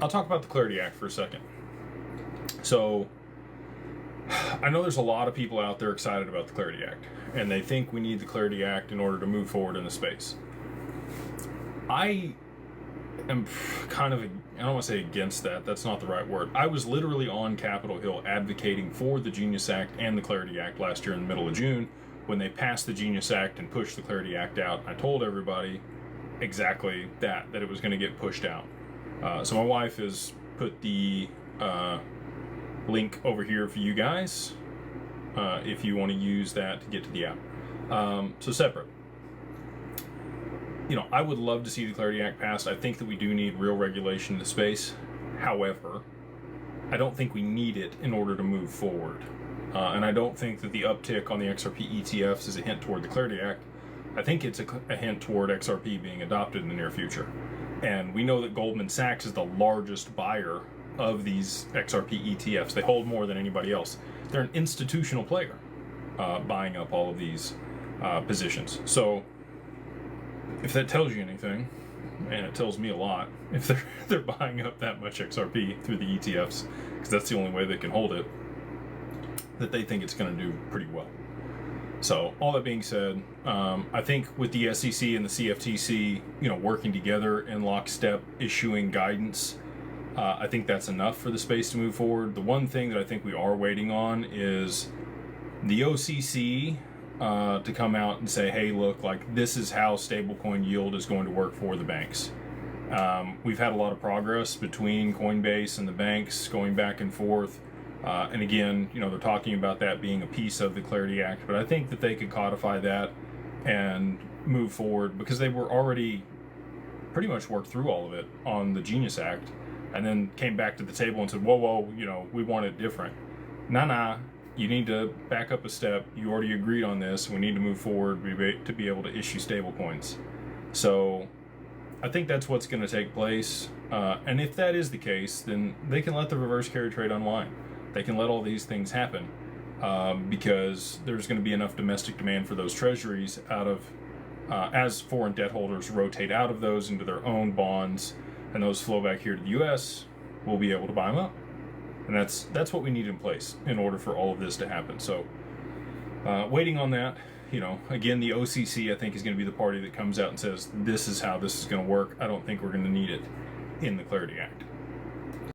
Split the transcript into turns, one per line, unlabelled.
I'll talk about the Clarity Act for a second. So, I know there's a lot of people out there excited about the Clarity Act, and they think we need the Clarity Act in order to move forward in the space. I am kind of, I don't want to say against that, that's not the right word. I was literally on Capitol Hill advocating for the Genius Act and the Clarity Act last year in the middle of June when they passed the Genius Act and pushed the Clarity Act out. I told everybody exactly that it was going to get pushed out. So my wife has put the link over here for you guys if you want to use that to get to the app. So separate. I would love to see the Clarity Act passed. I think that we do need real regulation in the space. However, I don't think we need it in order to move forward. And I don't think that the uptick on the XRP ETFs is a hint toward the Clarity Act. I think it's a hint toward XRP being adopted in the near future. And we know that Goldman Sachs is the largest buyer of these XRP ETFs. They hold more than anybody else. They're an institutional player buying up all of these positions. So if that tells you anything, and it tells me a lot, if they're buying up that much XRP through the ETFs, because that's the only way they can hold it, that they think it's going to do pretty well. So all that being said, I think with the SEC and the CFTC, working together in lockstep, issuing guidance, I think that's enough for the space to move forward. The one thing that I think we are waiting on is the OCC to come out and say, hey, look, like this is how stablecoin yield is going to work for the banks. We've had a lot of progress between Coinbase and the banks going back and forth. And again, they're talking about that being a piece of the Clarity Act, but I think that they could codify that and move forward because they were already pretty much worked through all of it on the Genius Act and then came back to the table and said, whoa, we want it different. Nah, you need to back up a step. You already agreed on this. We need to move forward to be able to issue stable coins. So I think that's what's going to take place. And if that is the case, then they can let the reverse carry trade unwind. They can let all these things happen because there's going to be enough domestic demand for those treasuries out of as foreign debt holders rotate out of those into their own bonds and those flow back here to the U.S., we'll be able to buy them up. And that's what we need in place in order for all of this to happen. So waiting on that, again, the OCC, I think, is going to be the party that comes out and says, this is how this is going to work. I don't think we're going to need it in the Clarity Act.